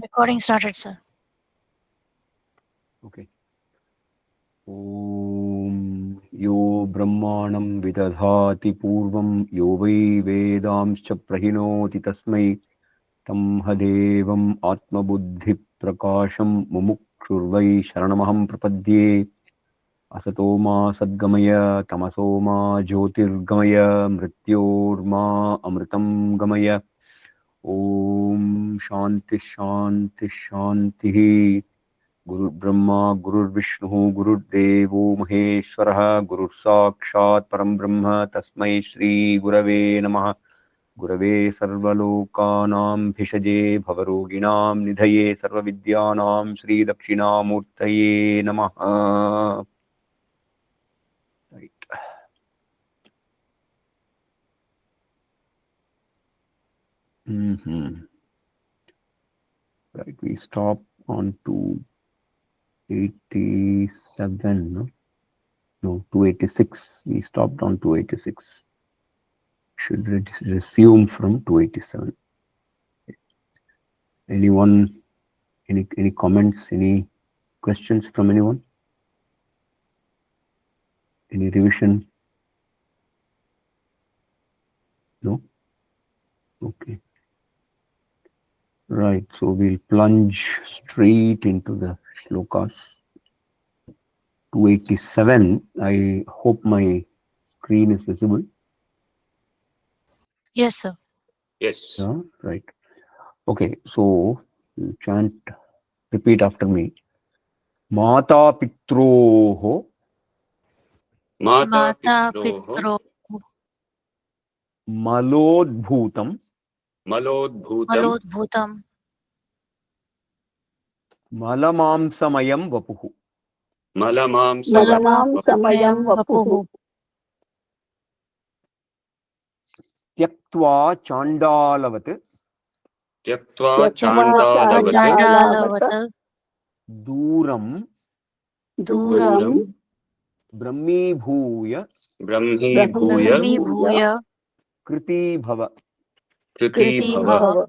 Recording started, sir. Okay. Om Yo Brahmanam Vidadhati Purvam Yo Vai Vedamscha Prahinoti Tasmai Tam Hadevam Atma Buddhi Prakasham Mumukshurvai Sharanamaham Prapadye Asatoma Sadgamaya Tamasoma Jyotirgamaya Mrityorma Amritam Gamaya Om Shanti Shanti Shanti Guru Brahma, Guru Vishnu, Guru Devo Maheshwara, Guru Sakshat Param Brahma, Tasmai Shri Gurave Namaha, Gurave Sarvalokanam Bhishaje Bhavaroginam Nidhaye Sarvavidyanam Shri Dakshinamurtaye Namaha. Right. Right, we stop on 287, no? No, 286. We stopped on 286. Should resume from 287. Anyone, any comments, any questions from anyone? Any revision? No? Okay. Right, so we'll plunge straight into the shlokas. 287. I hope my screen is visible. Yes, sir. Yes. Yeah, right. Okay, so chant, repeat after me. Mata Pitroho Mata Mata Pitroho Pitro Malodbhutam Malodbhutam Malodbhutam Malamamsamayam Vapuhu. Malamam Samayam Vapuhu. Tyaktva Chandalavat Tyaktva Chandalavat Chandalavata Duram Duram Brahmibhuya Brahmi Bhuya Brahmi Bhuya Kriti Bhava. Kriti Kriti Bhava Bhava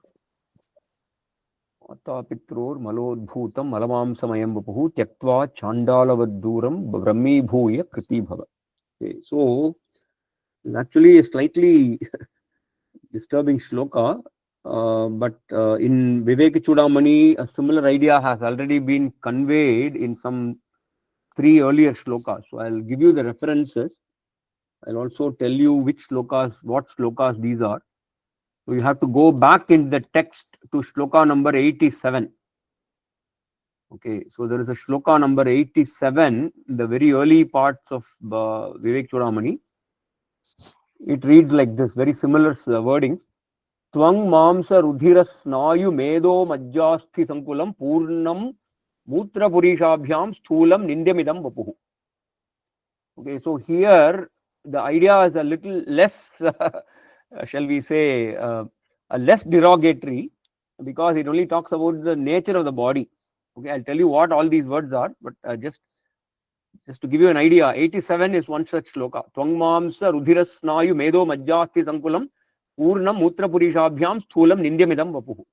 Mata Pitror Malodbhutam Malamamsamayam Vapuhu Tyaktva Chandalavat Duram Brahmibhuya Kriti Bhava. Okay, so it's actually a slightly disturbing shloka. But in Vivek Chudamani, a similar idea has already been conveyed in some 3 earlier shlokas. So I'll give you the references. I'll also tell you which shlokas, what shlokas these are. So you have to go back in the text to shloka number 87. Okay, so there is a shloka number 87 in the very early parts of Vivek Chudamani. It reads like this, very similar wordings. Twang mamsa rudhira snayu medo majjasthi sankulam purnam mutra purishabhyam sthulam nindyamidam vapuhu. Okay, so here the idea is a little less, shall we say, a less derogatory, because it only talks about the nature of the body. Okay, I'll tell you what all these words are, but just to give you an idea, 87 is one such shloka. Twang mamsa rudhira snayu medo majjasthi sankulam Purnam Mutra Purishabhyam Sthulam Nindyamidam Vapuhu.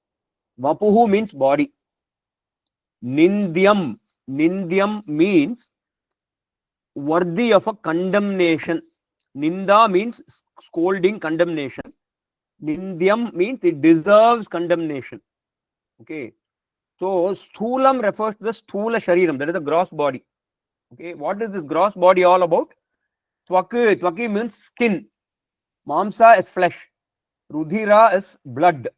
Vapuhu means body. Nindyam. Nindyam means worthy of a condemnation. Ninda means scolding, condemnation. Nindyam means it deserves condemnation. Okay. So Sthulam refers to the Sthula Shariram, that is the gross body. Okay. What is this gross body all about? Twaki. Twaki means skin. Mamsa is flesh. Rudhira is blood.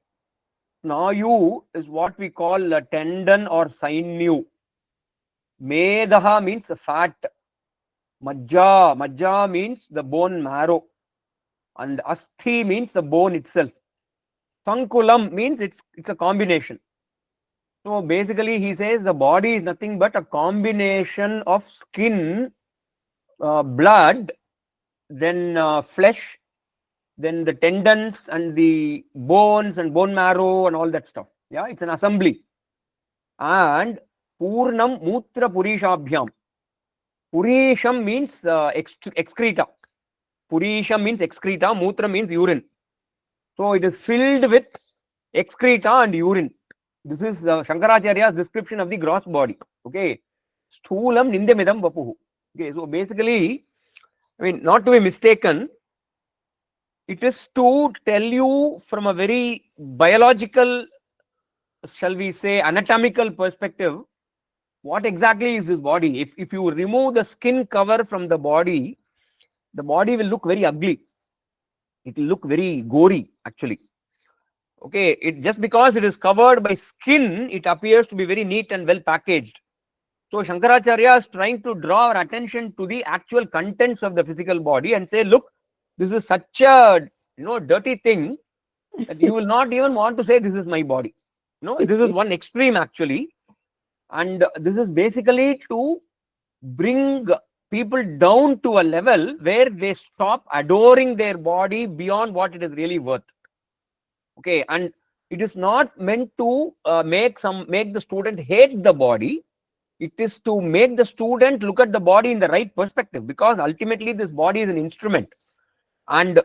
Snayu is what we call a tendon or sinew. Medaha means fat. Majja. Majja means the bone marrow. And asthi means the bone itself. Sankulam means it's a combination. So basically he says the body is nothing but a combination of skin, blood, then flesh, then the tendons and the bones and bone marrow and all that stuff. Yeah, it's an assembly. And Purnam Mutra Purishabhyam. Purisham means excreta. Purisham means excreta. Mutra means urine. So it is filled with excreta and urine. This is Shankaracharya's description of the gross body. Okay, sthulam nindamidam vapuhu. Okay, so basically, I mean, not to be mistaken, it is to tell you from a very biological, shall we say, anatomical perspective, what exactly is this body. If you remove the skin cover from the body will look very ugly. It will look very gory, actually. Okay, it just because it is covered by skin, it appears to be very neat and well packaged. So Shankaracharya is trying to draw our attention to the actual contents of the physical body and say, look, this is such a dirty thing that you will not even want to say this is my body. This is one extreme actually, and this is basically to bring people down to a level where they stop adoring their body beyond what it is really worth. Okay, and it is not meant to make the student hate the body. It is to make the student look at the body in the right perspective, because ultimately this body is an instrument, and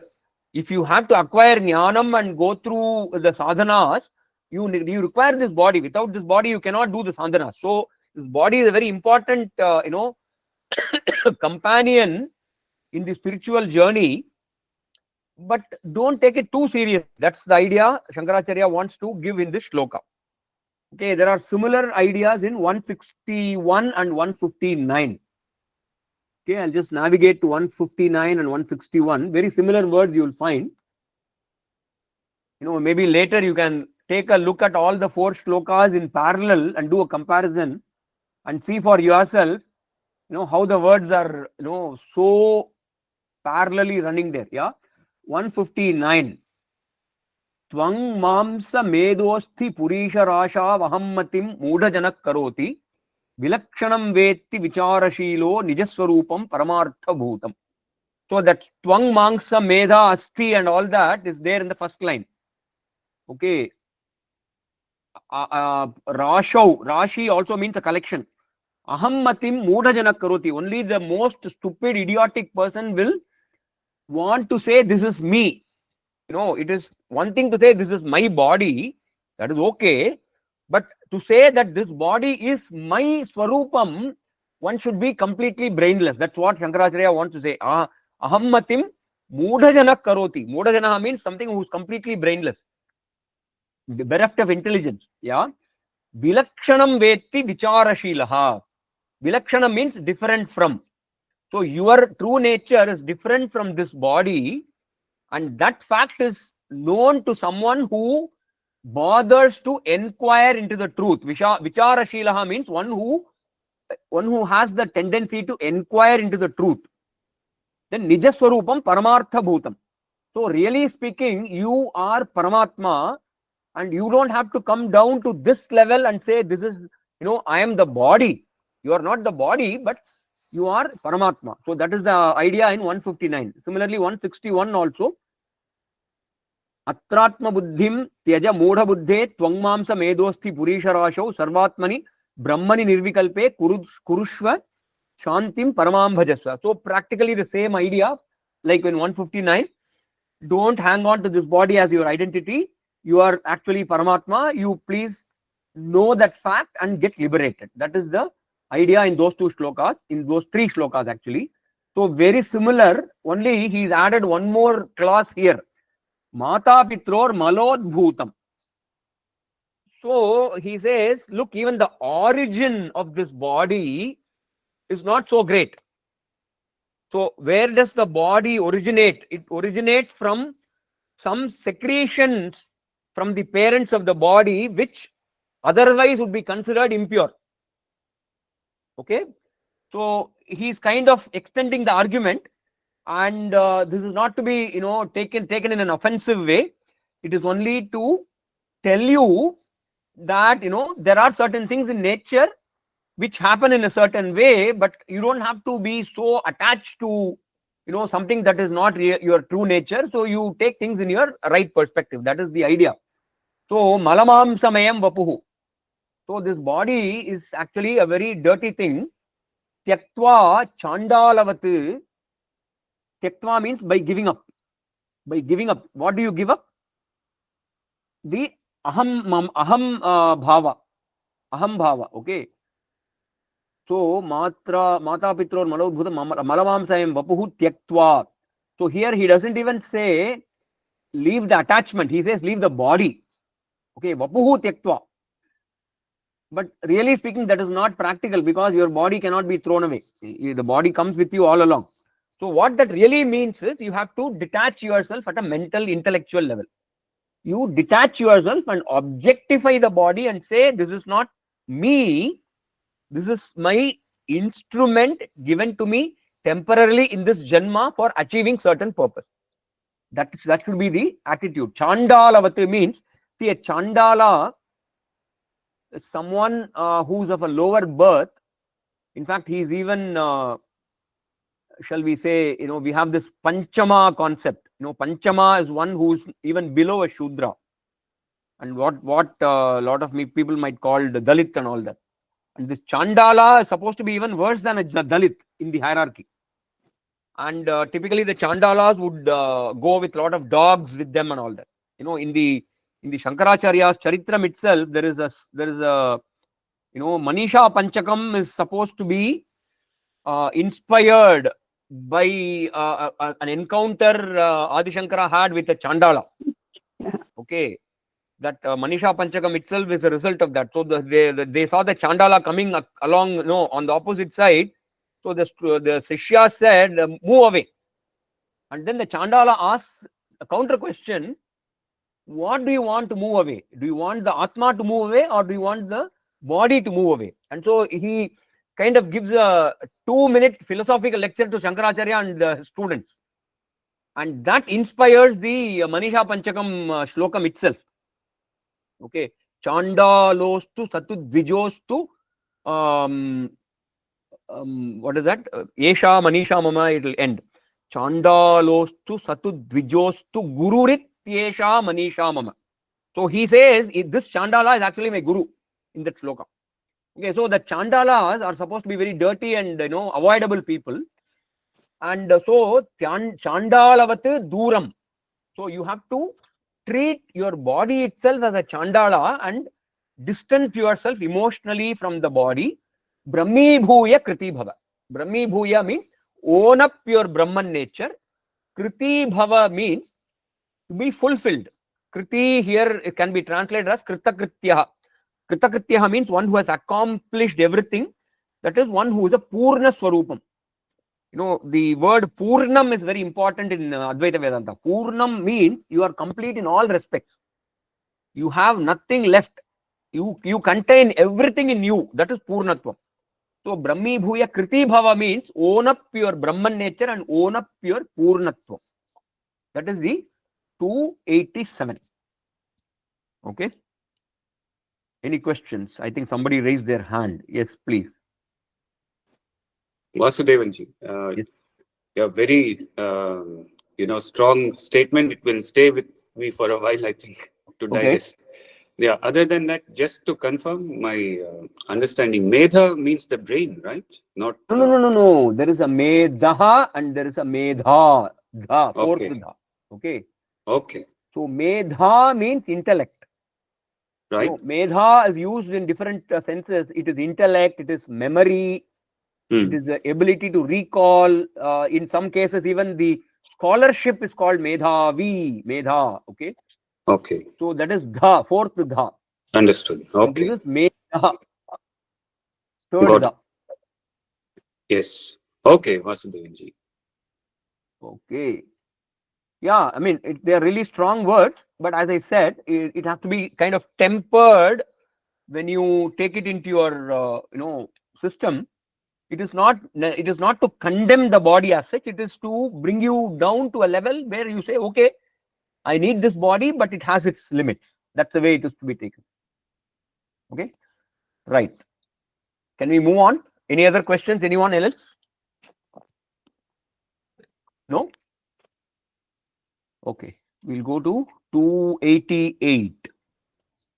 if you have to acquire jnanam and go through the sadhanas, you require this body. Without this body you cannot do the sadhanas. So this body is a very important companion in the spiritual journey, but don't take it too serious. That's the idea Shankaracharya wants to give in this shloka. Okay, there are similar ideas in 161 and 159. Okay, I'll just navigate to 159 and 161. Very similar words you will find. Maybe later you can take a look at all the 4 shlokas in parallel and do a comparison and see for yourself, how the words are, so parallelly running there. Yeah, 159. Tvang mamsa medosti purisha rasha vahammatim mudhajanak karoti vilakshanam vetti vicharashilo nijaswarupam paramartha bhutam. So that tvang mamsa medha asti and all that is there in the first line. Okay. Rashi also means a collection. Ahammatim mudhajanak karoti. Only the most stupid, idiotic person will want to say this is me. It is one thing to say this is my body, that is okay, but to say that this body is my swarupam, one should be completely brainless. That's what Shankaracharya wants to say. Ahammatim mudhajanak karoti. Mudhajana means something who is completely brainless, bereft of intelligence. Yeah. Vilakshanam vetti vicharashilaha. Vilakshanam means different from. So your true nature is different from this body, and that fact is known to someone who bothers to inquire into the truth. Vicharashilaha means one who has the tendency to inquire into the truth. Then nijaswarupam paramartha bhutam. So really speaking, you are Paramatma, and you don't have to come down to this level and say this is, I am the body. You are not the body, but you are Paramatma. So that is the idea in 159. Similarly, 161 also. Atratma buddhim tyaja modha buddhe tvangmamsa medosti purisharashau sarvatmani brahmani nirvikalpe kurushva shantim paramam bhajasva. So practically the same idea like in 159. Don't hang on to this body as your identity. You are actually Paramatma. You please know that fact and get liberated. That is the idea in those 2 shlokas, in those 3 shlokas actually. So very similar, only he's added one more clause here. Mata pitror malod bhutam. So he says, look, even the origin of this body is not so great. So where does the body originate? It originates from some secretions from the parents of the body, which otherwise would be considered impure. Okay, so he's kind of extending the argument, and this is not to be taken in an offensive way. It is only to tell you that there are certain things in nature which happen in a certain way, but you don't have to be so attached to something that is not your true nature. So you take things in your right perspective. That is the idea. So malamam samayam vapuhu. So this body is actually a very dirty thing. Tyaktva chandalavatu. Tyaktva means by giving up. By giving up. What do you give up? The aham bhava. Aham bhava. Okay. So mata pitror malodbhuta malamamsayam vapuhu tyaktva. So here he doesn't even say leave the attachment. He says leave the body. Okay, vapuhu tyaktva. But really speaking, that is not practical because your body cannot be thrown away. The body comes with you all along. So what that really means is you have to detach yourself at a mental, intellectual level. You detach yourself and objectify the body and say, this is not me. This is my instrument given to me temporarily in this janma for achieving certain purpose. That should be the attitude. Chandalavati means, see, a Chandala is someone who's of a lower birth. In fact, he's even, shall we say, we have this Panchama concept. Panchama is one who's even below a Shudra. And what lot of people might call the Dalit and all that. And this Chandala is supposed to be even worse than a Dalit in the hierarchy. And typically the Chandalas would go with a lot of dogs with them and all that. In the Shankaracharya's Charitram itself, there is a Manisha Panchakam is supposed to be inspired by an encounter Adi Shankara had with a Chandala. Okay, that Manisha Panchakam itself is a result of that. So they saw the Chandala coming along, on the opposite side. So the Shishya said, move away. And then the Chandala asks a counter question: what do you want to move away? Do you want the Atma to move away, or do you want the body to move away? And so he kind of gives a 2-minute philosophical lecture to Shankaracharya and the students. And that inspires the Manisha Panchakam shlokam itself. Okay. Chandalostu satudvijostu. What is that? Esha Manisha Mama, it will end. Chandalostu satudvijostu gururit Esha Manisha Mama. So he says this Chandala is actually my guru in that shloka. Okay, so the Chandalas are supposed to be very dirty and avoidable people. And so Chandalavat Duram. So you have to treat your body itself as a Chandala and distance yourself emotionally from the body. Brahmi Bhuya Kriti Bhava. Brahmi Bhuya means own up your Brahman nature. Kriti Bhava means to be fulfilled. Kriti here it can be translated as Kritakrityaha. Kritakrityaha means one who has accomplished everything. That is one who is a Purna Swarupam. The word Purnam is very important in Advaita Vedanta. Purnam means you are complete in all respects. You have nothing left. You contain everything in you. That is Purnatvam. So Brahmi Bhuya Kriti Bhava means own up your Brahman nature and own up your Purnatvam. That is the 287. Okay. Any questions? I think somebody raised their hand. Yes, please. Vasudevanji, Yes. a very strong statement. It will stay with me for a while, I think, to Okay. digest. Yeah. Other than that, just to confirm my understanding, Medha means the brain, right? Not. No. There is a Medha and there is a Medha. Dha, fourth Okay. Dha. Okay. Okay. So Medha means intellect. Right. So Medha is used in different senses. It is intellect, it is memory, it is the ability to recall. In some cases, even the scholarship is called Medha. Okay. Okay. So that is Dha, fourth Dha. Understood. Okay. This is Medha, third Got Dha. it. Yes. Okay, Vasudevanji. Okay. Yeah, I mean, they are really strong words, but as I said, it has to be kind of tempered when you take it into your, system. It is not to condemn the body as such. It is to bring you down to a level where you say, okay, I need this body, but it has its limits. That's the way it is to be taken. Okay, right. Can we move on? Any other questions? Anyone else? No? Okay, we'll go to 288.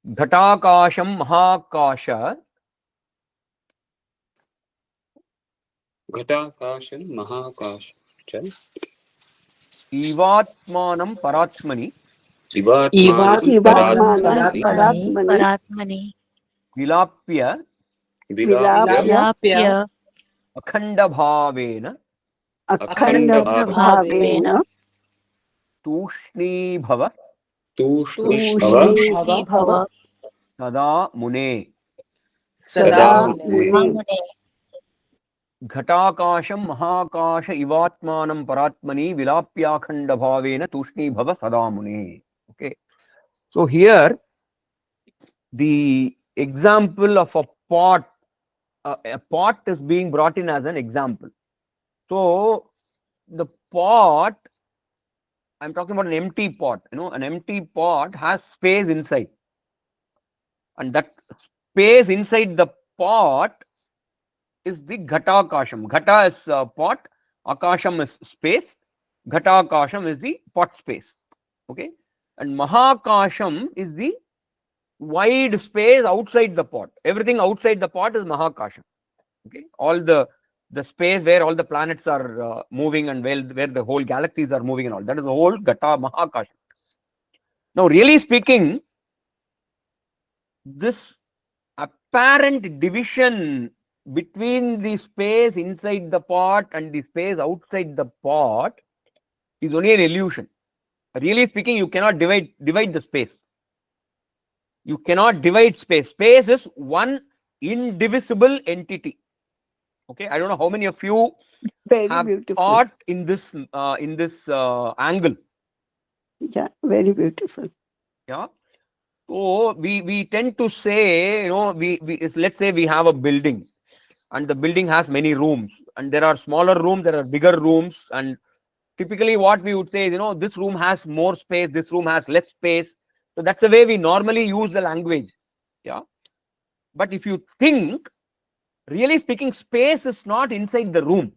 Ghatakasham Mahakasha. Ghatakashan Mahakasha. Ivatmanam Paratmani. Jivatmanam Jivatmanam Paratmani Paratmani Vilapya Vilapya Vilapya Akhanda Bhavena Akhanda Akhanda Bhavena Tushni Bhava Tushni Tushni Tushni Bhava Bhava Sada Mune Sada Mune Mune Mune Ghatakasham Mahakasha Ivatmanam Paratmani Vilapyakhanda Bhavena Tushni Bhava Sada Mune. Okay. So here the example of a pot is being brought in as an example. So the pot, I'm talking about an empty pot. An empty pot has space inside, and that space inside the pot is the ghatakasham. Ghata is pot, akasham is space, ghatakasham is the pot space. Okay, and mahakasham is the wide space outside the pot. Everything outside the pot is mahakasham. Okay, all the space where all the planets are moving and where the whole galaxies are moving and all, that is the whole Gata Mahakasha. Now, really speaking, this apparent division between the space inside the pot and the space outside the pot is only an illusion. Really speaking, you cannot divide the space. You cannot divide space. Space is one indivisible entity. Okay, I don't know how many of you Very have beautiful. thought in this angle. Yeah, very beautiful. Yeah. So we tend to say, let's say we have a building, and the building has many rooms, and there are smaller rooms, there are bigger rooms, and typically what we would say is, this room has more space, this room has less space. So that's the way we normally use the language. Yeah. But if you think, really speaking, space is not inside the room.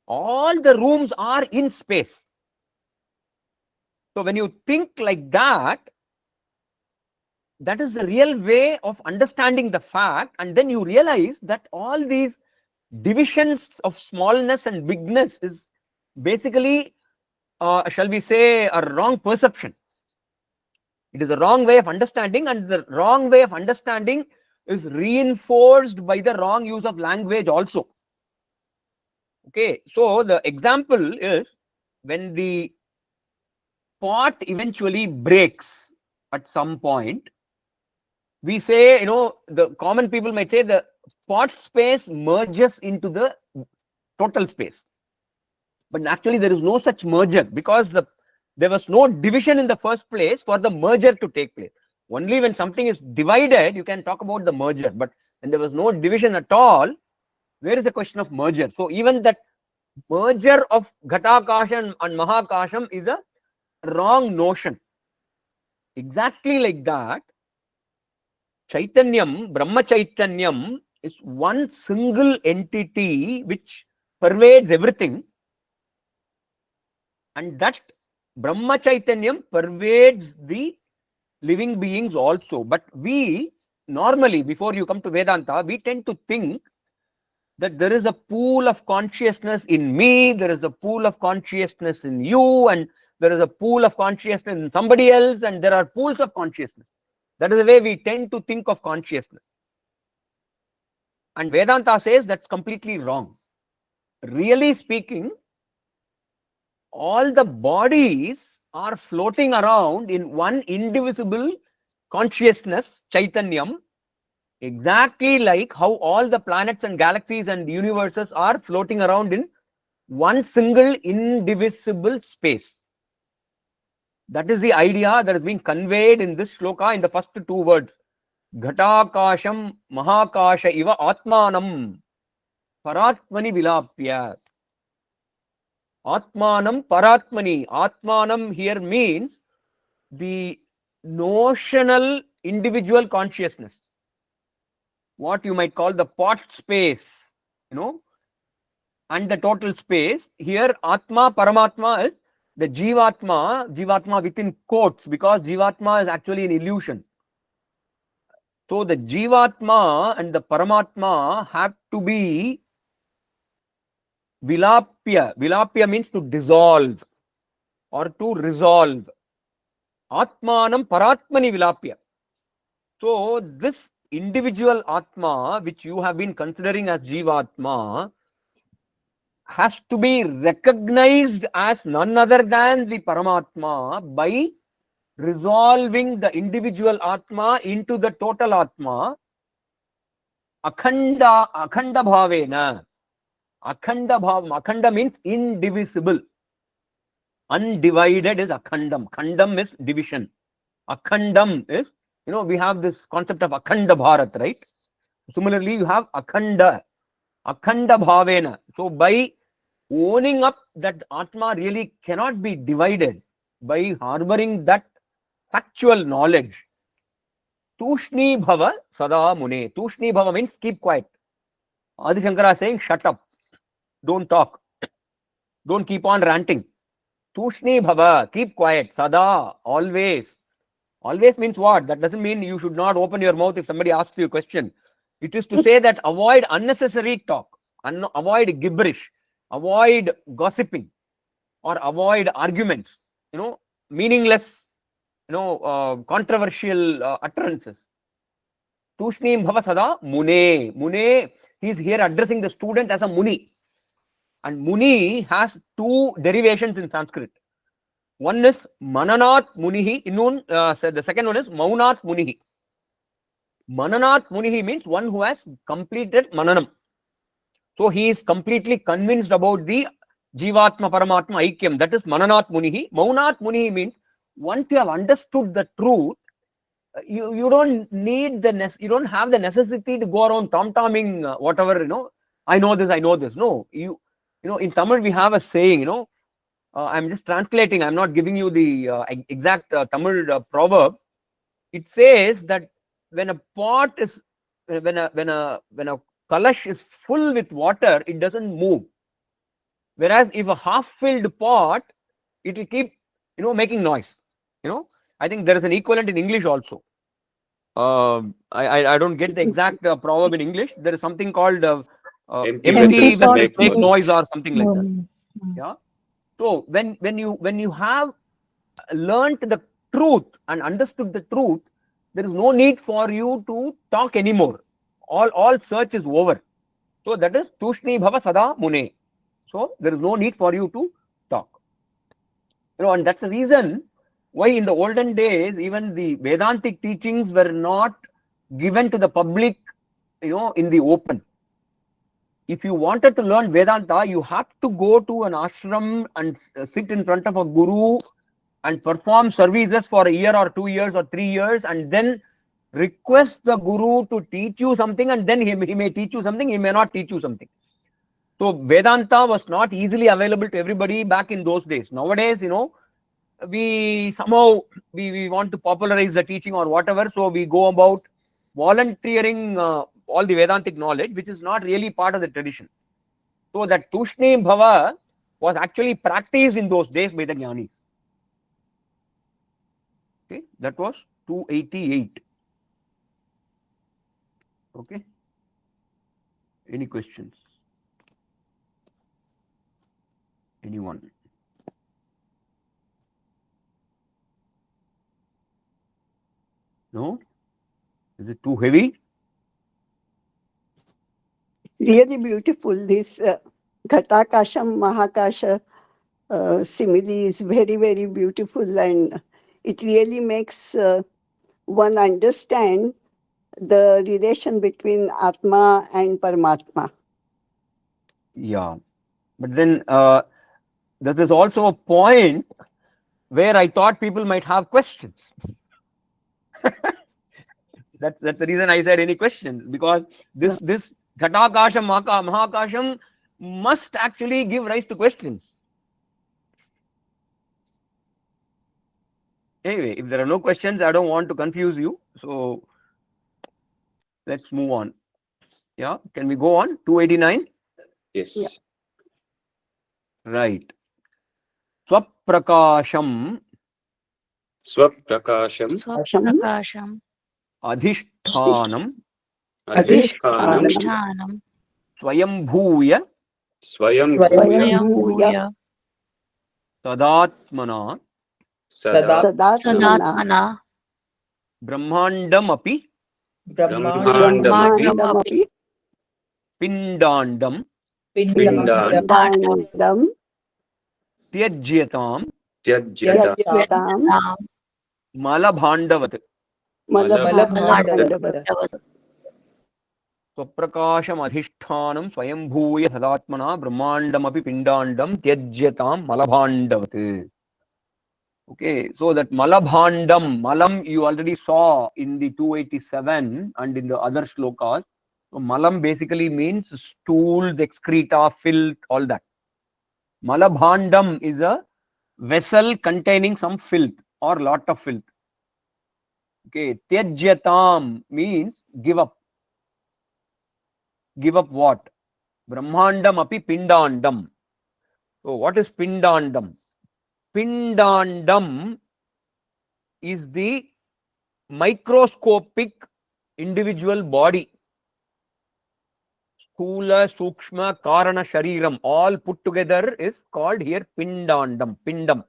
All the rooms are in space. So when you think like that, that is the real way of understanding the fact, and then you realize that all these divisions of smallness and bigness is basically, shall we say, a wrong perception. It is a wrong way of understanding, and the wrong way of understanding is reinforced by the wrong use of language also. Okay, so the example is when the pot eventually breaks at some point, we say, the common people might say the pot space merges into the total space. But actually there is no such merger, because there was no division in the first place for the merger to take place. Only when something is divided, you can talk about the merger. But when there was no division at all, where is the question of merger? So even that merger of Ghatakasham and Mahakasham is a wrong notion. Exactly like that, Chaitanyam, Brahma Chaitanyam is one single entity which pervades everything, and that Brahma Chaitanyam pervades the living beings also. But we normally, before you come to Vedanta, we tend to think that there is a pool of consciousness in me, there is a pool of consciousness in you, and there is a pool of consciousness in somebody else, and there are pools of consciousness. That is the way we tend to think of consciousness. And Vedanta says that's completely wrong. Really speaking, all the bodies are floating around in one indivisible consciousness, Chaitanyam, exactly like how all the planets and galaxies and universes are floating around in one single indivisible space. That is the idea that is being conveyed in this shloka in the first two words. Ghatakasham Mahakasha Iva Atmanam Paratmani Vilapya. Atmanam Paratmani. Atmanam here means the notional individual consciousness. What you might call the pot space, and the total space. Here Atma, Paramatma is the Jivatma within quotes, because Jivatma is actually an illusion. So the Jivatma and the Paramatma have to be Vilapya. Vilapya means to dissolve or to resolve. Atmanam paratmani vilapya. So this individual Atma, which you have been considering as Jivatma, has to be recognized as none other than the Paramatma by resolving the individual Atma into the total Atma. Akhanda bhavena. Akhanda bhavam. Akhanda means indivisible. Undivided is akhandam. Khandam is division. Akhandam is, we have this concept of akhanda bharat, right? Similarly, you have akhanda bhavena. So by owning up that Atma really cannot be divided, by harboring that factual knowledge, tushni bhava sada mune. Tushni bhava means keep quiet. Adi Shankara is saying, shut up. Don't talk. Don't keep on ranting. Tushni bhava, keep quiet. Sada, always. Always means what? That doesn't mean you should not open your mouth if somebody asks you a question. It is to say that avoid unnecessary talk, avoid gibberish, avoid gossiping, or avoid arguments, meaningless, controversial utterances. Tushni bhava sada mune. Mune, he is here addressing the student as a muni. And muni has two derivations in Sanskrit. One is mananat munihi, the second one is maunat munihi. Mananat munihi means one who has completed mananam. So he is completely convinced about the Jivatma Paramatma Aikyam. That is mananat munihi. Maunat munihi means once you have understood the truth, you don't need you don't have the necessity to go around tom-tomming whatever, I know this. No, in Tamil we have a saying, I'm just translating. I'm not giving you the exact Tamil proverb. It says that when a pot is, when a kalash is full with water, it doesn't move. Whereas if a half-filled pot, it will keep, making noise. I think there is an equivalent in English also. I don't get the exact proverb in English. There is something called empty vessels make noise or something like that. Yeah. So when you have learnt the truth and understood the truth, there is no need for you to talk anymore. All search is over. So that is tushni bhava sada mune. So there is no need for you to talk. And that's the reason why in the olden days even the Vedantic teachings were not given to the public, in the open. If you wanted to learn Vedanta, you have to go to an ashram and sit in front of a guru and perform services for a year or 2 years or 3 years, and then request the guru to teach you something, and then he may teach you something, he may not teach you something. So Vedanta was not easily available to everybody back in those days. Nowadays, we somehow we want to popularize the teaching or whatever, so we go about volunteering all the Vedantic knowledge, which is not really part of the tradition. So that tushni bhava was actually practiced in those days by the jnanis. Okay, that was 288. Okay, any questions? Anyone? No? Is it too heavy? Really beautiful. This Ghatakasham, Mahakasha simile is very, very beautiful, and it really makes one understand the relation between Atma and Paramatma. Yeah, but then there is also a point where I thought people might have questions. That's the reason I said any questions, because this Ghatakasham, Mahakasham must actually give rise to questions. Anyway, if there are no questions, I don't want to confuse you. So let's move on. Yeah, can we go on? 289? Yes. Yeah. Right. Swaprakasham Swaprakasham adhishthanam adhishtanam swayambhuya Swayambhuya swayambhuya tadatmana Sada Sadatmana Sadatmana Brahmandam api Brahmandam Brahmandamapi Pindandam Pindandam Pindandam Tyajyatam Tyajyata Tyajyatam Malabhandavat Malabhandavatam Malabhandavatam Swaprakasham Adhishtanam Swayambhuya Sadatmana Brahmandam api Pindandam Tyajyatam Malabhandavat. Okay, so that Malabhandam, Malam you already saw in the 287 and in the other shlokas. So Malam basically means stools, excreta, filth, all that. Malabhandam is a vessel containing some filth or lot of filth. Okay, Tyajyatam means give up. Give up what? Brahmandam api Pindandam. So what is Pindandam? Pindandam is the microscopic individual body. Sthula, Sukshma, Karana, Shariram, all put together is called here Pindandam, Pindam.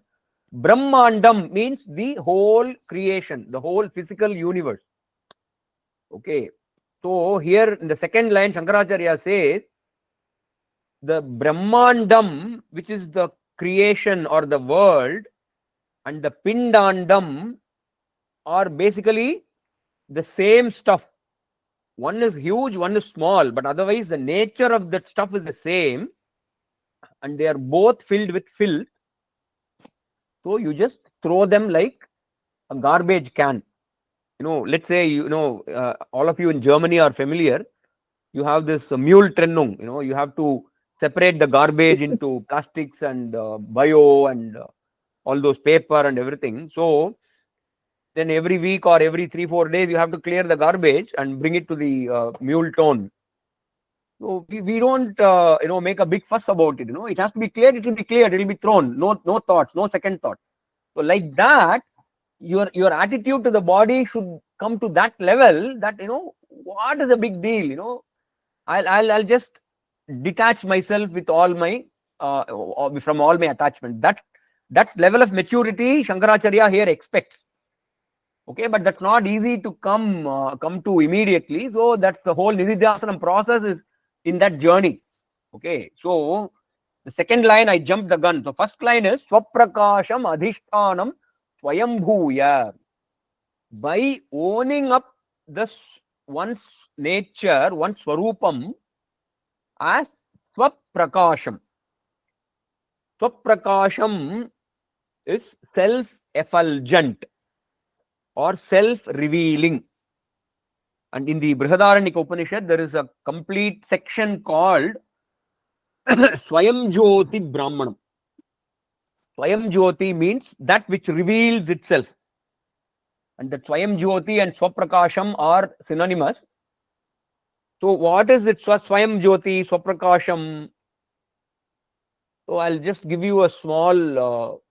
Brahmandam means the whole creation, the whole physical universe. Okay. So here in the second line, Shankaracharya says, the Brahmandam, which is the creation or the world, and the Pindandam are basically the same stuff. One is huge, one is small, but otherwise the nature of that stuff is the same, and they are both filled with filth. So you just throw them like a garbage can. Let's say, all of you in Germany are familiar. You have this Mülltrennung. You have to separate the garbage into plastics and bio and all those paper and everything. So then every week or every 3-4 days, you have to clear the garbage and bring it to the Mülltonne. So we don't make a big fuss about it. It has to be cleared. It will be cleared. It will be thrown. No thoughts. No second thought. So like that, your attitude to the body should come to that level that what is a big deal. I'll just detach myself with all my from all my attachment. That level of maturity Shankaracharya here expects. Okay, but that's not easy to come to immediately. So that's the whole Nididhyasanam process is in that journey. Okay, so the second line I jumped the gun. So first line is Swaprakasham Adhishtanam Swayambhuya. By owning up this one's nature, one's Swarupam as Swaprakasham. Swaprakasham is self-effulgent or self-revealing. And in the Brihadaranyaka Upanishad, there is a complete section called Swayam Jyoti Brahmanam. Swayam Jyoti means that which reveals itself. And that Swayam Jyoti and Swaprakasham are synonymous. So what is it Swayam Jyoti, Swaprakasham? So I'll just give you a small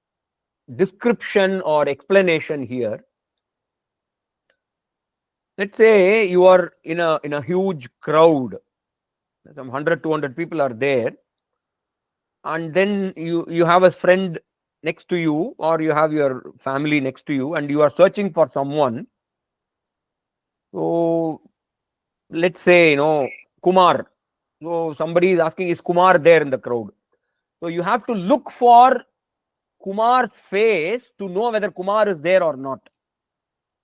description or explanation here. Let's say you are in a huge crowd. Some 100-200 people are there. And then you have a friend next to you, or you have your family next to you, and you are searching for someone. So let's say, Kumar. So somebody is asking, is Kumar there in the crowd? So you have to look for Kumar's face to know whether Kumar is there or not.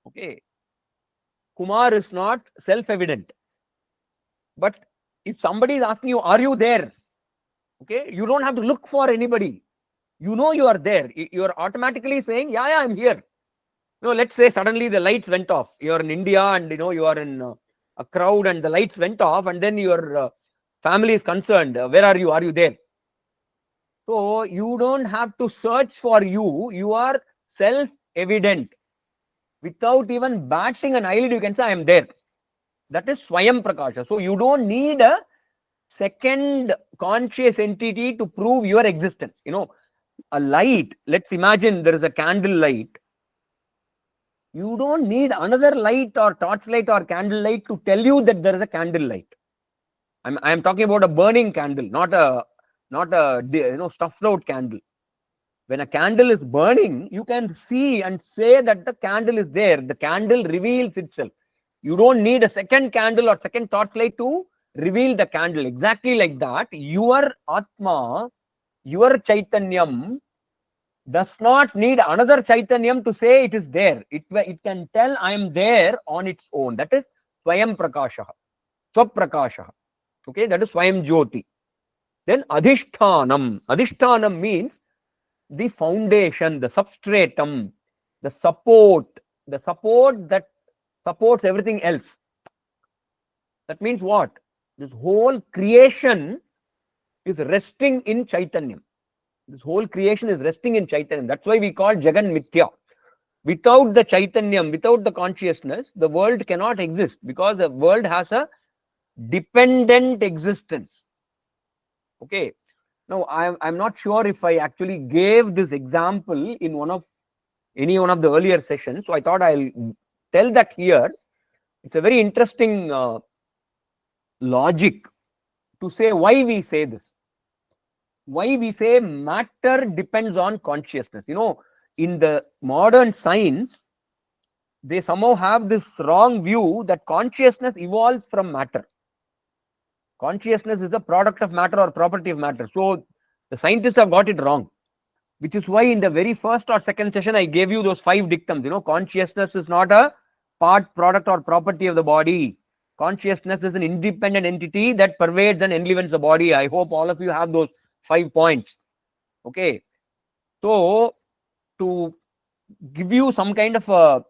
Okay. Kumar is not self-evident. But if somebody is asking you, are you there? Okay, you don't have to look for anybody. You know you are there. You are automatically saying, yeah, I'm here. Let's say suddenly the lights went off. You are in India and you are in a crowd and the lights went off, and then your family is concerned. Where are you? Are you there? So you don't have to search for you. You are self-evident. Without even batting an eyelid, you can say, I am there. That is Swayam Prakasha. So you don't need a second conscious entity to prove your existence. A light, let's imagine there is a candle light. You don't need another light or torchlight or candle light to tell you that there is a candle light. I'm talking about a burning candle, not a stuffed out candle. When a candle is burning, you can see and say that the candle is there. The candle reveals itself. You don't need a second candle or second torchlight to reveal the candle. Exactly like that, your Atma, your Chaitanyam does not need another Chaitanyam to say it is there. It can tell I am there on its own. That is Swayam Prakasha, Swaprakasha. Okay, that is Swayam Jyoti. Then Adhishthanam. Adhishthanam means the foundation, the substratum, the support that supports everything else. That means what? This whole creation is resting in Chaitanyam. This whole creation is resting in Chaitanyam. That's why we call Jagan Mithya. Without the Chaitanyam, without the consciousness, the world cannot exist, because the world has a dependent existence. Okay. Now, I'm not sure if I actually gave this example in any one of the earlier sessions, so I thought I'll tell that here. It's a very interesting logic to say why we say this. Why we say matter depends on consciousness. In the modern science, they somehow have this wrong view that consciousness evolves from matter. Consciousness is a product of matter or property of matter. So the scientists have got it wrong, which is why in the very first or second session I gave you those 5 dictums. Consciousness is not a part, product or property of the body. Consciousness is an independent entity that pervades and enlivens the body. I hope all of you have those 5 points. Okay. So to give you some kind of a,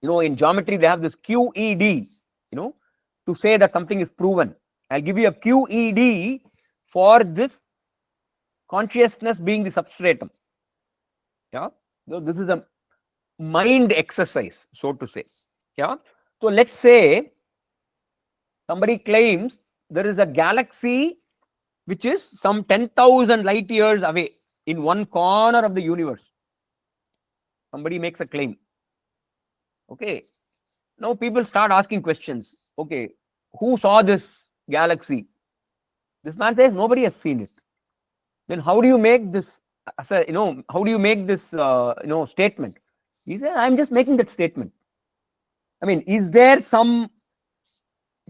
in geometry they have this QED, to say that something is proven. I'll give you a QED for this consciousness being the substratum. Yeah. So this is a mind exercise, so to say. Yeah. So let's say somebody claims there is a galaxy which is some 10,000 light years away in one corner of the universe. Somebody makes a claim. Okay. Now people start asking questions. Okay, who saw this galaxy? This man says nobody has seen it. Then how do you make this? How do you make this? Statement? He says, I'm just making that statement. I mean, is there some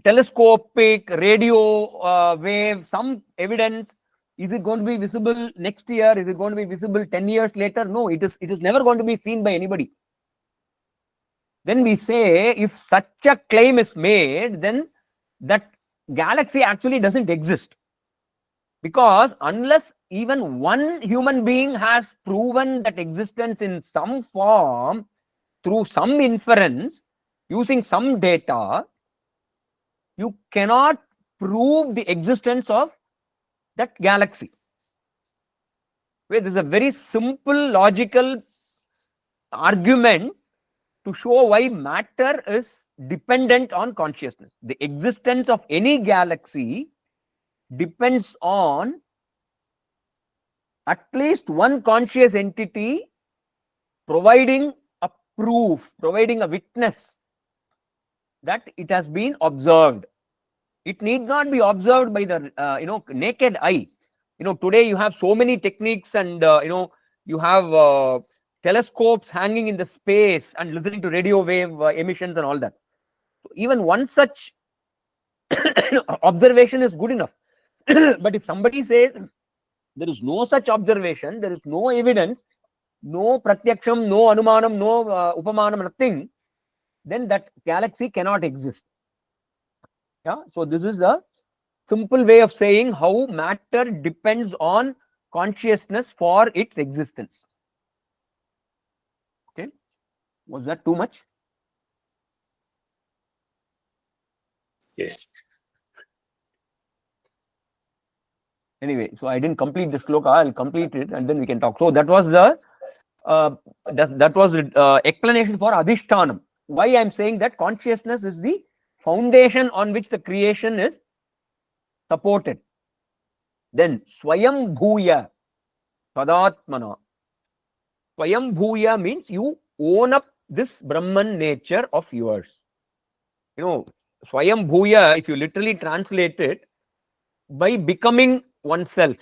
telescopic radio wave, some evidence? Is it going to be visible next year? Is it going to be visible 10 years later? No, it is never going to be seen by anybody. Then we say, if such a claim is made, then that galaxy actually doesn't exist. Because unless even one human being has proven that existence in some form through some inference using some data, you cannot prove the existence of that galaxy. This is a very simple logical argument to show why matter is dependent on consciousness. The existence of any galaxy depends on at least one conscious entity providing a proof, providing a witness that it has been observed. It need not be observed by the naked eye. Today you have so many techniques, and you have telescopes hanging in the space and listening to radio wave emissions and all that. So even one such observation is good enough. But if somebody says there is no such observation, there is no evidence, no pratyaksham, no anumanam, no upamanam, nothing, then that galaxy cannot exist. Yeah. So this is the simple way of saying how matter depends on consciousness for its existence. Okay. Was that too much? Yes. Anyway, so I didn't complete the sloka. I'll complete it and then we can talk. So that was the explanation for Adhishthanam. Why I'm saying that consciousness is the foundation on which the creation is supported. Then Swayam Bhuya Tadatmana. Swayam Bhuya means you own up this Brahman nature of yours. Swayam Bhuya, if you literally translate it, by becoming oneself.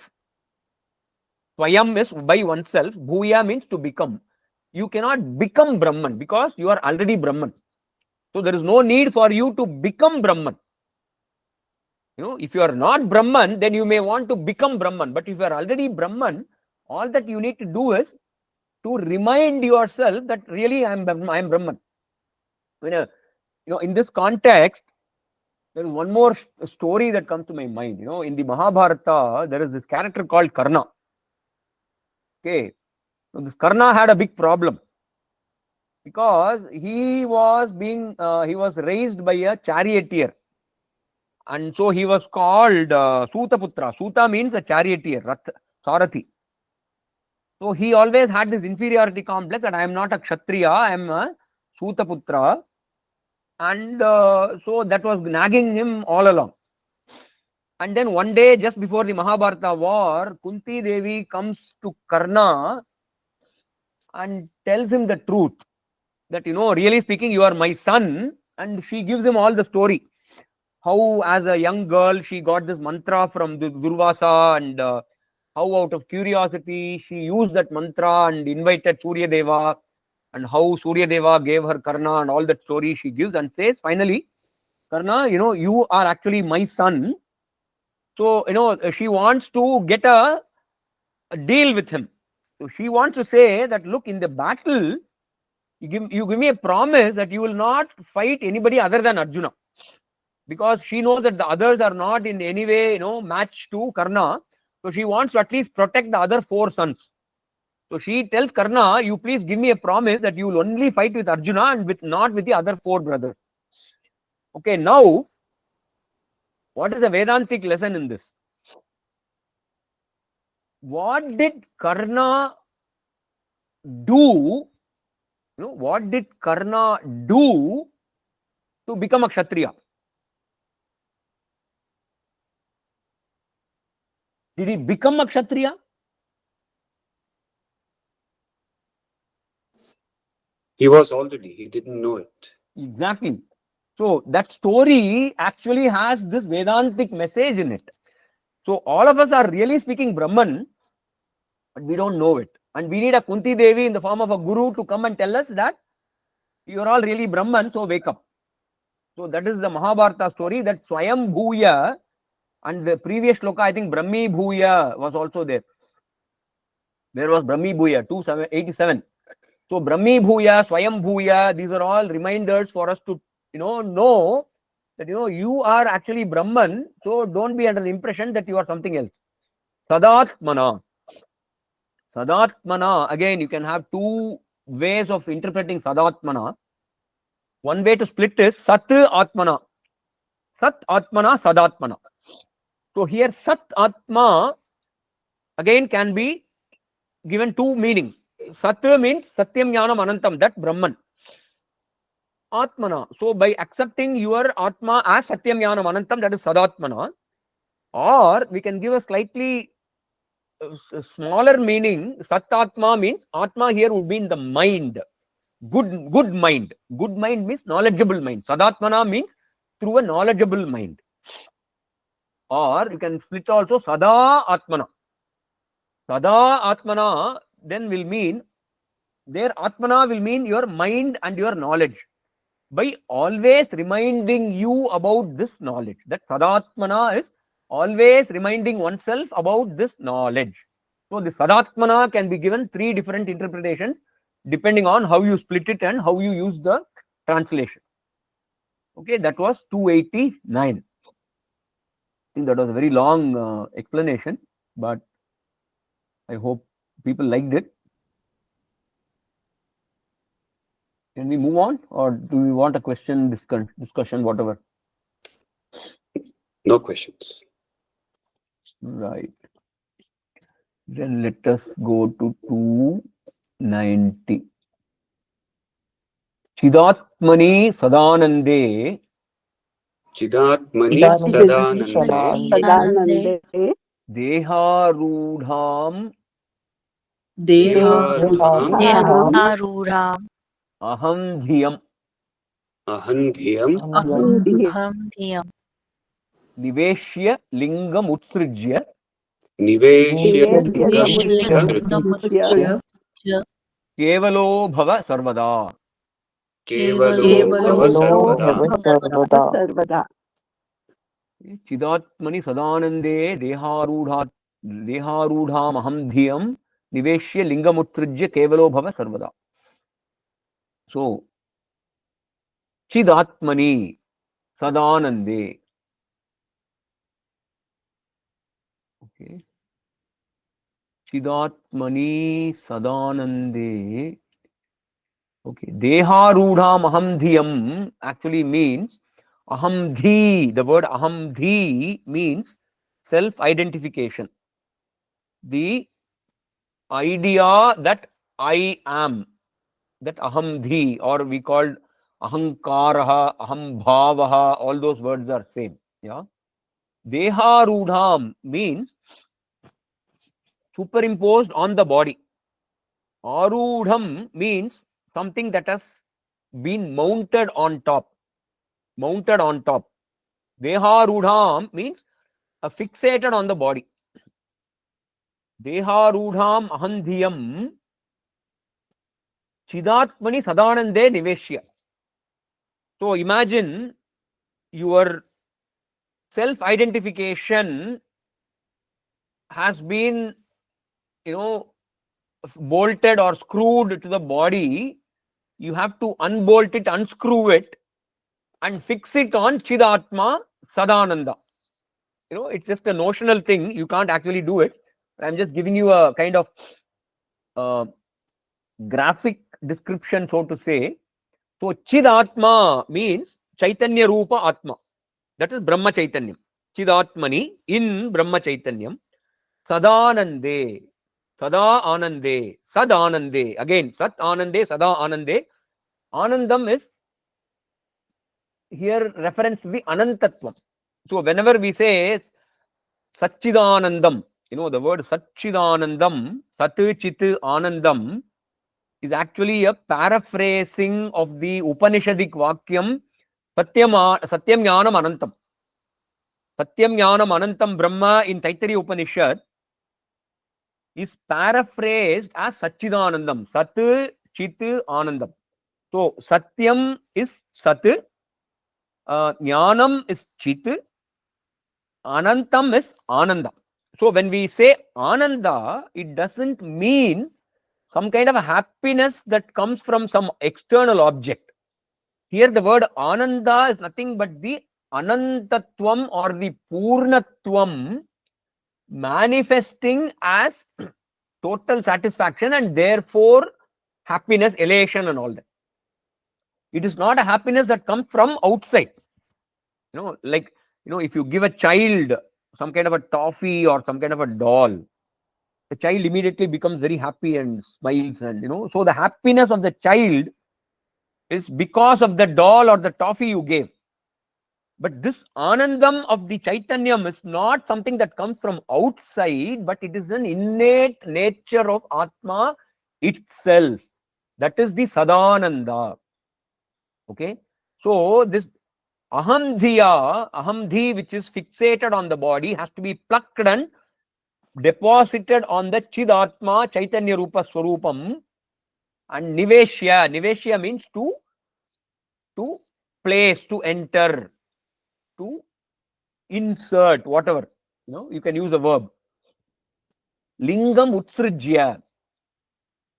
Swayam is by oneself. Bhuya means to become. You cannot become Brahman because you are already Brahman. So there is no need for you to become Brahman. If you are not Brahman, then you may want to become Brahman. But if you are already Brahman, all that you need to do is to remind yourself that really I am Brahman. In this context, there is one more story that comes to my mind. In the Mahabharata, there is this character called Karna. Okay, so this Karna had a big problem because he was raised by a charioteer, and so he was called Sutaputra. Suta means a charioteer, Sarathi. So he always had this inferiority complex that I am not a Kshatriya, I am a Sutaputra, and so that was nagging him all along. And then one day, just before the Mahabharata war, Kunti Devi comes to Karna and tells him the truth that, really speaking, you are my son. And she gives him all the story. How, as a young girl, she got this mantra from the Durvasa, and how, out of curiosity, she used that mantra and invited Surya Deva, and how Surya Deva gave her Karna, and all that story she gives and says, finally, Karna, you are actually my son. So, she wants to get a deal with him. So she wants to say that, look, in the battle, you give me a promise that you will not fight anybody other than Arjuna. Because she knows that the others are not in any way, match to Karna. So she wants to at least protect the other 4 sons. So she tells Karna, you please give me a promise that you will only fight with Arjuna and not with the other 4 brothers. Okay, now, what is the Vedantic lesson in this? What did Karna do? What did Karna do to become a Kshatriya? Did he become a Kshatriya? He was already, he didn't know it. Exactly. So that story actually has this Vedantic message in it. So all of us are really speaking Brahman, but we don't know it. And we need a Kunti Devi in the form of a guru to come and tell us that you are all really Brahman, so wake up. So that is the Mahabharata story, that Swayam Bhuya, and the previous shloka, I think Brahmi Bhuya was also there. There was Brahmi Bhuya, 287. So Brahmi Bhuya, Swayam Bhuya, these are all reminders for us to know that you are actually Brahman, so don't be under the impression that you are something else. Sadatmana. Sadatmana, again, you can have 2 ways of interpreting Sadatmana. One way to split is Sat Atmana. Sat Atmana, Sadatmana. So here Sat Atma again can be given 2 meanings. Sat means Satyam Jnanam Anantam, that Brahman. Atmana. So by accepting your Atma as Satyam Jnanam Anantam, that is Sadatmana. Or we can give a slightly smaller meaning. Satatma means Atma here would be in the mind. Good mind. Good mind means knowledgeable mind. Sadatmana means through a knowledgeable mind. Or you can split also Sada Atmana. Sada Atmana then will mean, there Atmana will mean your mind and your knowledge. By always reminding you about this knowledge. That Sadatmana is always reminding oneself about this knowledge. So the Sadatmana can be given 3 different interpretations depending on how you split it and how you use the translation. Okay, that was 289. I think that was a very long explanation, but I hope people liked it. Can we move on, or do we want a question, discussion, whatever? No questions. Right. Then let us go to 290. Chidatmani Sadanande. Chidatmani Sadanande. Sadanande. Sadanande. Deharudham Deharudham. Deharudham. Aham Dhyam Ahandhyam. Aham Dhyam. Niveshya Lingam Utsrijya Niveshya Niveshya Kevalo bhava sarvada. Kevalo bhava sarvada. Sarvada. Chidatmani sadanande deharudham aham dhiyam niveshya lingamutrujya kevalo bhava sarvada. So, Chidatmani sadanande. Okay. Chidatmani sadanande. Okay. Deharudham aham dhiyam actually means ahamdhi. The word ahamdhi means self-identification. The idea that I am, that ahamdhi, or we called ahankaraha, ahambhavaha, all those words are same. Yeah. Deharudham means superimposed on the body. Arudham means something that has been mounted on top. Mounted on top. Deharudham means fixated on the body. Deharudham ahandhiyam chidatmani sadanande niveshya. So imagine your self-identification has been, bolted or screwed to the body. You have to unbolt it, unscrew it, and fix it on Chidatma Sadananda. It's just a notional thing. You can't actually do it. I'm just giving you a kind of graphic description, so to say. So Chidatma means Chaitanya Rupa Atma. That is Brahma Chaitanyam. Chidatmani in Brahma Chaitanyam. Sadanande. Sada Anande. Sad Anande. Again, Sat Anande, Sada Anande. Anandam is here reference to the Anantatvam. So whenever we say Satchidanandam, the word Satchidanandam, Sat Chit Anandam, is actually a paraphrasing of the Upanishadic Vakyam Satyam Jnanam Anantam. Satyam Jnanam Anantam Brahma in Taittiriya Upanishad is paraphrased as Satchidanandam. Sat Chit Anandam. So Satyam is Sat, Jnanam is Chit, Anantam is Ananda. So when we say Ananda, it doesn't mean some kind of a happiness that comes from some external object. Here the word Ananda is nothing but the Anantatvam or the Purnatvam manifesting as total satisfaction and therefore happiness, elation and all that. It is not a happiness that comes from outside. Like, if you give a child some kind of a toffee or some kind of a doll, the child immediately becomes very happy and smiles, and so the happiness of the child is because of the doll or the toffee you gave. But this Anandam of the Chaitanyam is not something that comes from outside, but it is an innate nature of Atma itself. That is the Sadananda. Okay. So this ahamdhi, which is fixated on the body, has to be plucked and deposited on the Chidatma Chaitanya Rupa Swarupam. And Niveshya means to place, to enter, to insert, whatever. You can use a verb. Lingam Utsrijya.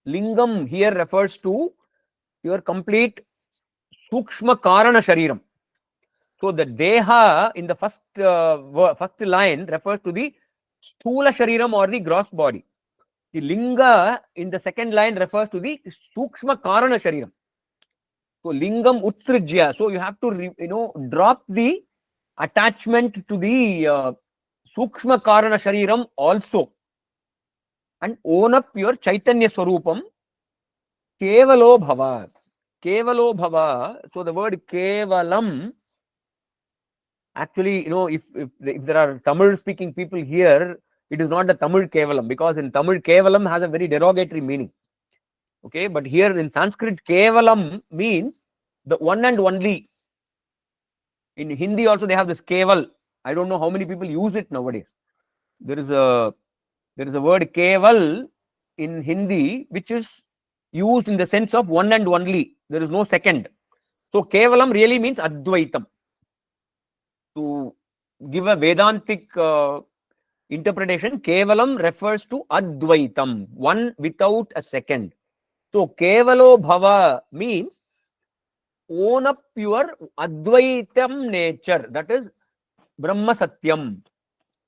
Lingam here refers to your complete Sukshma Karana Shariram. So the Deha in the first line refers to the Sthula Shariram or the gross body. The Linga in the second line refers to the Sukshma Karana Shariram. So Lingam Utsrijya. So you have to drop the attachment to the Sukshma Karana Shariram also and own up your Chaitanya Swarupam. Kevalo Bhava. Kevalo Bhava. So the word Kevalam, actually, if there are Tamil speaking people here, it is not the Tamil Kevalam, because in Tamil Kevalam has a very derogatory meaning. Okay, but here in Sanskrit Kevalam means the one and only. In Hindi also they have this Keval. I don't know how many people use it nowadays. There is a There is a word keval in Hindi which is used in the sense of one and only. There is no second. So kevalam really means advaitam. To give a Vedantic interpretation, kevalam refers to advaitam, one without a second. So kevalo bhava means own up your advaitam nature, that is Brahma Satyam.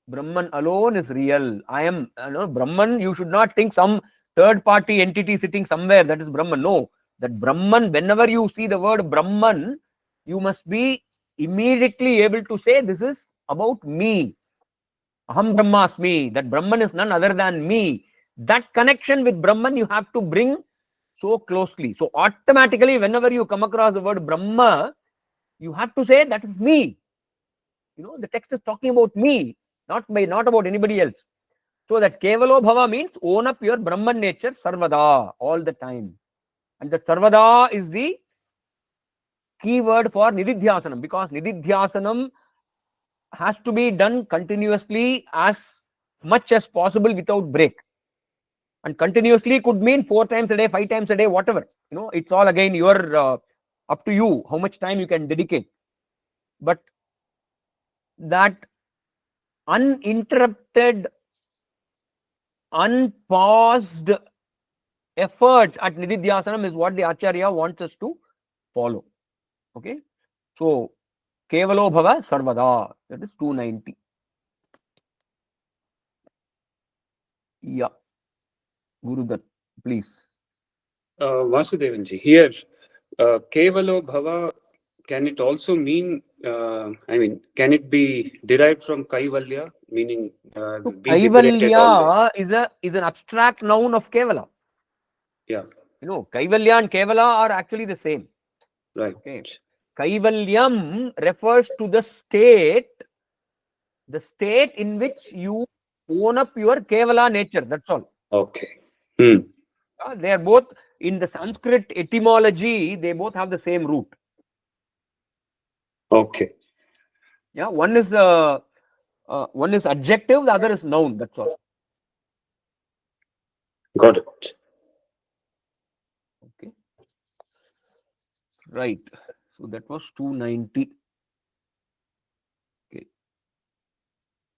Brahman alone is real. I am, Brahman, you should not think some third party entity sitting somewhere, that is Brahman. No, that Brahman, whenever you see the word Brahman, you must be immediately able to say, this is about me. Aham Brahmasmi, that Brahman is none other than me. That connection with Brahman you have to bring so closely. So automatically, whenever you come across the word Brahma, you have to say, that is me. The text is talking about me, not about anybody else. So that Kevalo Bhava means own up your Brahman nature Sarvada, all the time. And that Sarvada is the key word for Nididhyasanam, because Nididhyasanam has to be done continuously as much as possible without break. And continuously could mean 4 times a day, 5 times a day, whatever. It's all again your up to you how much time you can dedicate. But that uninterrupted, unpaused effort at Nididhyasanam is what the Acharya wants us to follow. Okay. So, Kevalo Bhava Sarvada, that is 290. Yeah. Gurudat, please. Vasudevanji, here, Kevalo Bhava, can it also mean, can it be derived from Kaivalya, meaning be liberated all Kaivalya is an abstract noun of Kevala. Yeah. Kaivalya and Kevala are actually the same. Right. Okay. Kaivalyam refers to the state in which you own up your Kevala nature. That's all. Okay. They are both, in the Sanskrit etymology, they both have the same root. Okay. Yeah, one is adjective, the other is noun. That's all. Got it. Okay. Right. So that was 290. Okay.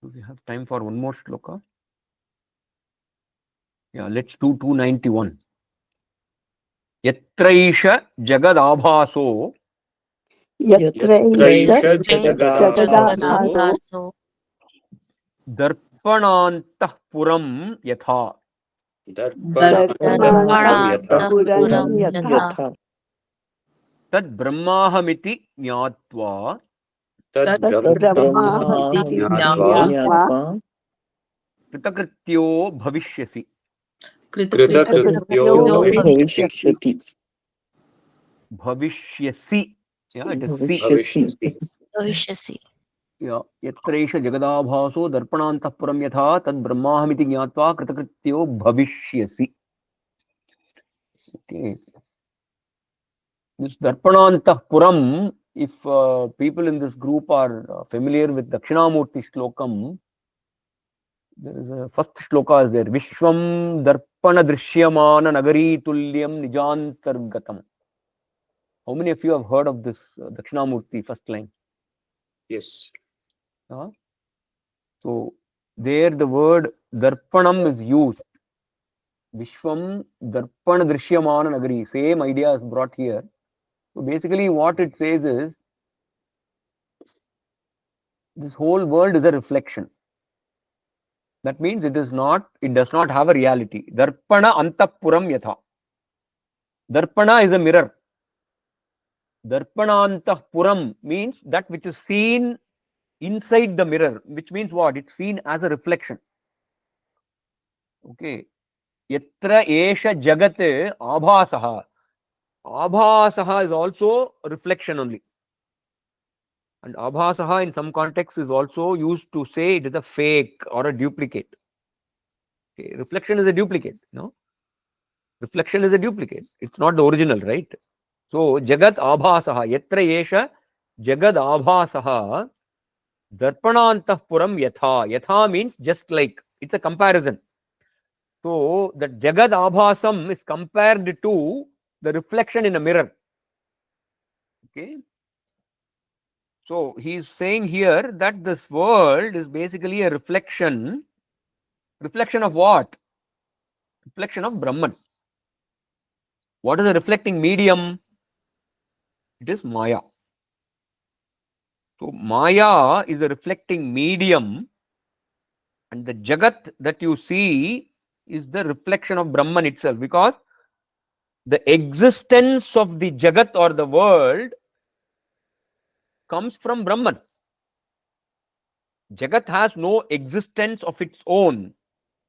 Do we have time for one more shloka? Yeah, let's do 291. Yatraisha jagadabhaso Yatraisha jagadabhaso darpanantah puram yatha. darpanantah puram yatha Tad brahmahamiti jnatva tad brahmahati jnatva kritakrityo bhavishyasi. Kritakrityo bhavishyati. Bhavishyasi. Yeah, it is Bhavishyasi. Yeah. Yatraisha jagadabhaso darpanantah puram yatha tad brahmahamiti jnatva kritakrityo bhavishyasi. Okay. This darpanantah puram, if people in this group are familiar with Dakshinamurti Shlokam, there is a first shloka is there. Vishwam darpana drishyamana nagari tulyam nijantargatam. How many of you have heard of this Dakshinamurti first line? Yes. So there the word darpanam is used. Vishwam darpana drishyamana nagari. Same idea is brought here. So basically what it says is, this whole world is a reflection. That means it does not have a reality. Darpana antapuram yatha. Darpana is a mirror. Darpana antapuram means that which is seen inside the mirror, which means what? It's seen as a reflection. Okay. Yatra esha jagat abhasaha. Abhasaha is also a reflection only. And abhasaha in some contexts is also used to say it is a fake or a duplicate. Okay. Reflection is a duplicate, no? Reflection is a duplicate. It's not the original, right? So, jagat abhasaha. Yatra esha jagad abhasaha darpanantah puram yatha. Yatha means just like. It's a comparison. So that Jagad Abhasam is compared to the reflection in a mirror. Okay. So he is saying here that this world is basically a reflection. Reflection of what? Reflection of Brahman. What is the reflecting medium? It is Maya. So Maya is a reflecting medium, and the Jagat that you see is the reflection of Brahman itself, because the existence of the Jagat or the world comes from Brahman. Jagat has no existence of its own.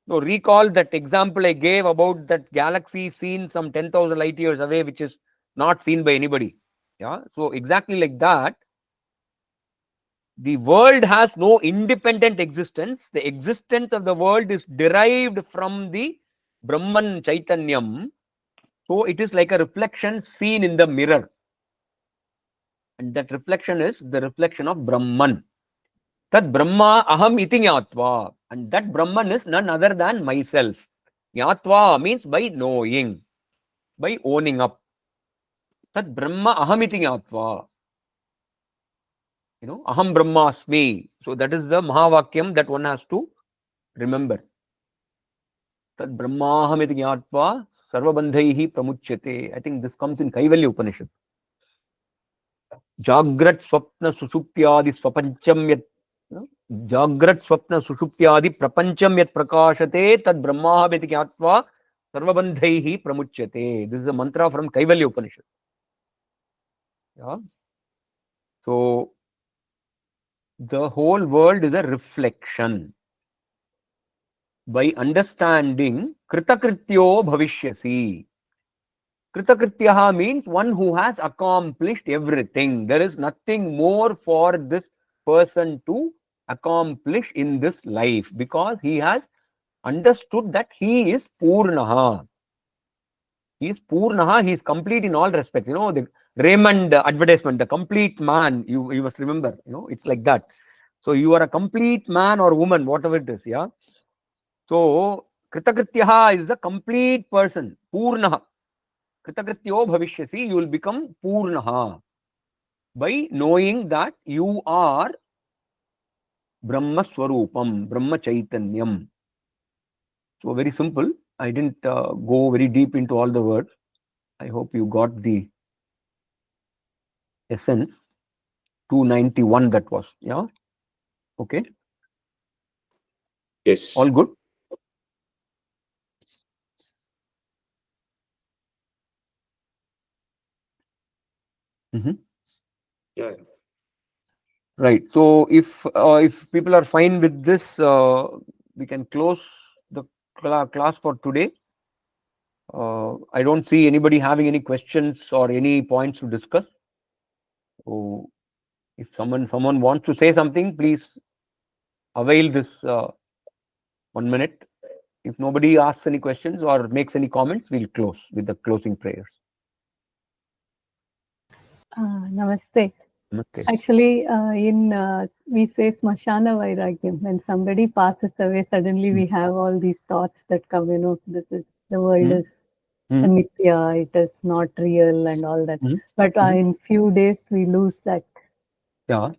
So recall that example I gave about that galaxy seen some 10,000 light years away, which is not seen by anybody. Yeah. So exactly like that, the world has no independent existence. The existence of the world is derived from the Brahman Chaitanyam. So it is like a reflection seen in the mirror. And that reflection is the reflection of Brahman. Tad Brahma aham iti nyatva. And that Brahman is none other than myself. Nyatva means by knowing, by owning up. Tad Brahma aham iti nyatva. Aham Brahmasmi. So that is the Mahavakyam that one has to remember. Tad Brahmaham iti jnatva sarvabandhaihi pramuchyate. I think this comes in Kaivalya Upanishad. Jagrat swapna sushuptyadi swapancham yat Jagrat swapna sushuptyadi prapancham yat prakashate tad Brahmaham iti jnatva sarvabandhaihi pramuchyate. This is a mantra from Kaivalya Upanishad. Yeah. So the whole world is a reflection. By understanding Kritakrityo Bhavishyasi. Kritakrityaha means one who has accomplished everything. There is nothing more for this person to accomplish in this life, because he has understood that he is Purnaha. He is Purnaha, he is complete in all respects. The Raymond advertisement, the complete man, you must remember, it's like that. So you are a complete man or woman, whatever it is, yeah. So Kritakrityaha is the complete person, Purnaha. Kritakrityo bhavishyasi, you will become Purnaha by knowing that you are Brahma Swarupam, Brahma Chaitanyam. So very simple. I didn't go very deep into all the words. I hope you got the essence. 291 that was. Yeah. Okay. Yes. All good. Yeah. Right. So if people are fine with this, we can close the class for today. I don't see anybody having any questions or any points to discuss. So if someone wants to say something, please avail this 1 minute. If nobody asks any questions or makes any comments, we'll close with the closing prayers. Namaste. Namaste. Actually, we say Smashana Vairagyam. When somebody passes away, suddenly we have all these thoughts that come, this is the world is Nitya, it is not real and all that. But in few days, we lose that. Yeah.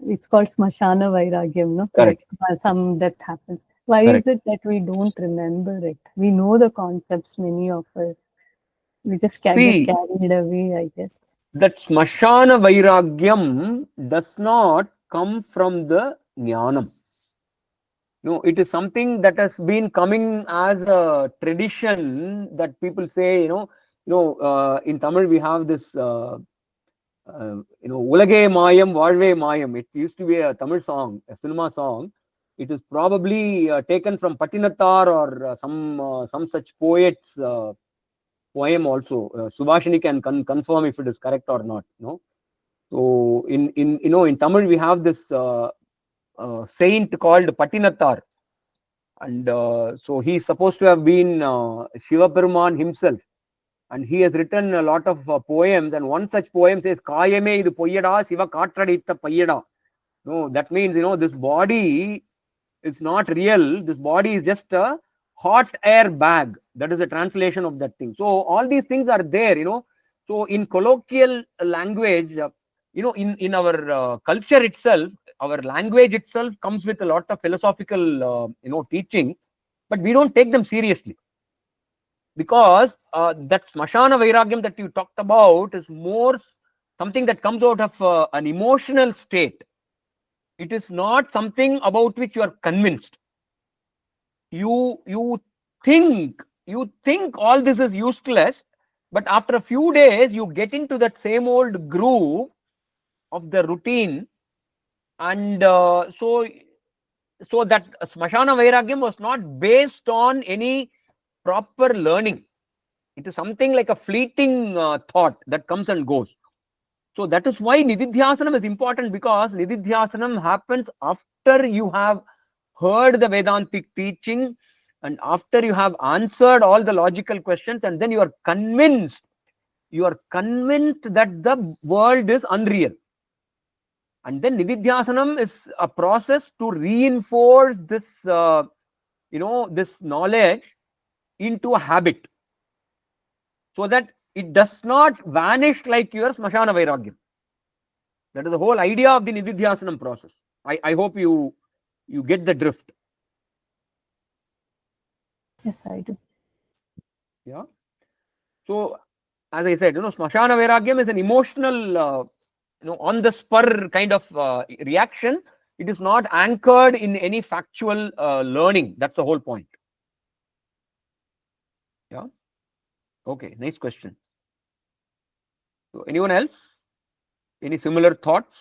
It's called Smashana Vairagyam, no? Correct. Like some death happens. Why Correct. is it that we don't remember it? We know the concepts, many of us. We just get carried away, I guess. That Smashana Vairagyam does not come from the Jnanam. No, it is something that has been coming as a tradition that people say, in Tamil we have this, Ulage Mayam, Valve Mayam. It used to be a Tamil song, a cinema song. It is probably taken from Patinathar or some such poet's poem also. Subhashini can confirm if it is correct or not. So in Tamil we have this saint called Patinathar, and so he is supposed to have been Shiva Peruman himself, and he has written a lot of poems, and one such poem says Kayame idu poyyada Shiva katraditta payyada. No, that means this body is not real. This body is just a hot air bag. That is a translation of that thing. So all these things are there, So in colloquial language, in our culture itself, our language itself comes with a lot of philosophical, teaching, but we don't take them seriously. Because that smashana vairagyam that you talked about is more something that comes out of an emotional state. It is not something about which you are convinced. You think all this is useless, but after a few days you get into that same old groove of the routine, and so that smashana vairagyam was not based on any proper learning. It is something like a fleeting thought that comes and goes. So that is why nididhyasanam is important, because nididhyasanam happens after you have heard the Vedantic teaching and after you have answered all the logical questions, and then you are convinced that the world is unreal. And then nididhyasanam is a process to reinforce this, this knowledge into a habit, so that it does not vanish like your smashana vairagyam. That is the whole idea of the nididhyasanam process. I hope you get the drift. Yes, I do. Yeah. So as I said, smashana vairagyam is an emotional, on the spur kind of reaction. It is not anchored in any factual learning. That's the whole point. Yeah. Okay. Nice question. So anyone else? Any similar thoughts?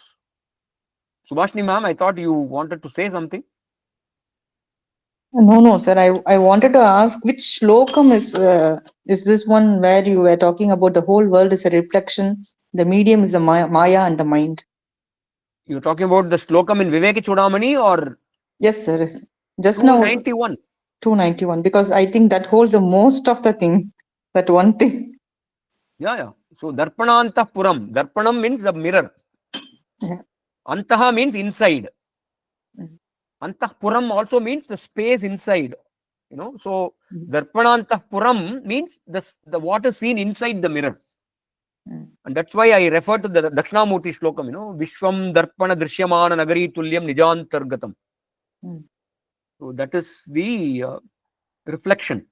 Subhashini ma'am, I thought you wanted to say something. No, sir. I wanted to ask which shlokam is this one where you were talking about the whole world is a reflection, the medium is the Maya and the mind. You're talking about the shlokam in Viveki Chudamani or? Yes, sir. Yes. Just 291. now. 291, because I think that holds the most of the thing. That one thing. Yeah. So Darpanantah Puram. Darpanam means the mirror. Yeah. Antaha means inside. Mm. Antah Puram also means the space inside. So Darpanantah Puram means the what is seen inside the mirror. And that's why I refer to the Dakshinamurti Shlokam, Vishwam Darpana Drishyamana Nagari Tulyam Nijantargatam. So that is the reflection.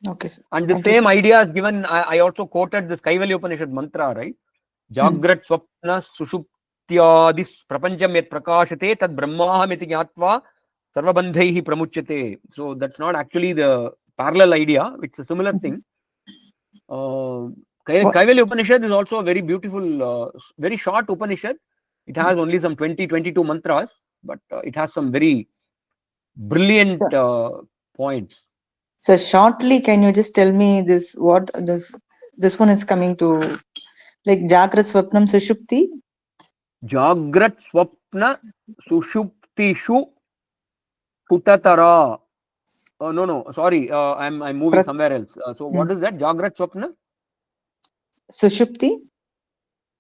Okay, sir. And the same idea is given. I also quoted this Kaivalya Upanishad mantra, right? Jagrat Swapna Sushuptyadis Prapancham Yat Prakashate Tad Brahmaham Jnatva Sarvabandhaihi Pramuchyate. So that's not actually the parallel idea, it's a similar thing. Kaivalya Upanishad is also a very beautiful, very short Upanishad. It has only some 20-22 mantras, but it has some very brilliant points. So shortly, can you just tell me this? What this one is coming to, like Jagrat Swapnam Sushupti? Jagrat Swapna Sushuptishu Putatara. No, sorry, I'm moving somewhere else. So what is that? Jagrat Swapna? Sushupti?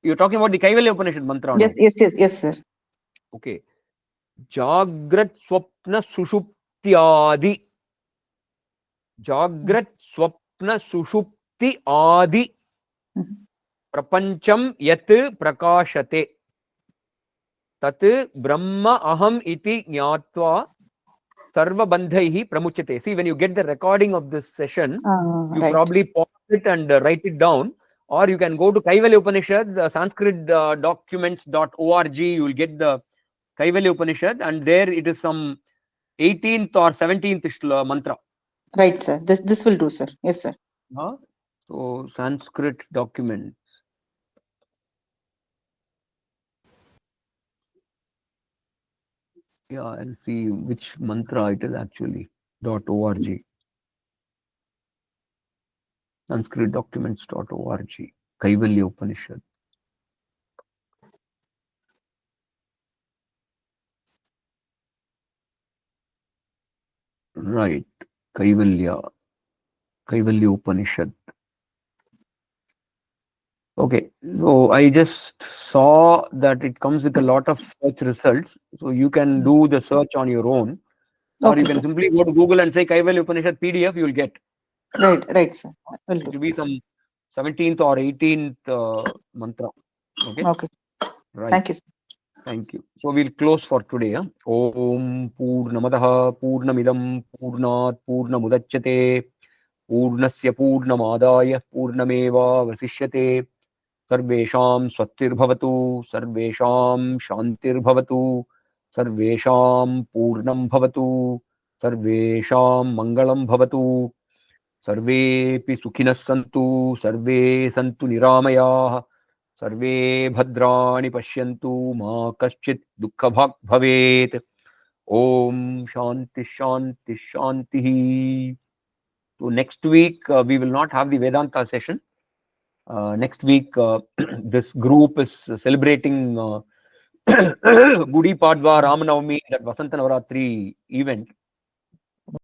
You're talking about the Kaivalya Upanishad mantra. Yes, sir. Okay. Jagrat Swapna Sushuptyadi. Jagrat Swapna Sushupti Adi. Prapancham Yat Prakashate. Tat Brahma Aham Iti Jnatva Sarva Bandhaihi Pramuchyate. See, when you get the recording of this session, you probably pause it and write it down, or you can go to Kaivalya Upanishad, Sanskrit documents.org. You will get the Kaivalya Upanishad, and there it is some 18th or 17th mantra. Right, sir. This will do, sir. Yes, sir. So Sanskrit documents. Yeah, I'll see which mantra it is actually. .org. Sanskrit documents.org. Kaivalya Upanishad. Right. Kaivalya Upanishad. Okay, so I just saw that it comes with a lot of search results, so you can do the search on your own. Or Okay, you can sir. simply go to Google and say Kaivalya Upanishad PDF, you will get. Right, sir. Will It do. will be some 17th or 18th mantra. Okay. Okay. Right. Thank you, sir. Thank you. So we'll close for today. Huh? Om Purnamadaha Purnamidam Purnat Purnamudachyate Purnasya Purnamadaya Purnameva Vasishyate Sarvesham Swastirбhavatu Sarvesham Shantirbhavatu Sarvesham Purnam Bhavatu Sarvesham Mangalam Bhavatu Sarvepi Sukhinas Santu Sarve Santu Niramayah Sarve Bhadrani Pashyantu Ma Kaschit Dukkha Bhavet. Om Shanti Shanti Shanti. So next week we will not have the Vedanta session. Next week this group is celebrating Gudi Padwa Ramanavami, that Vasanta Navaratri event.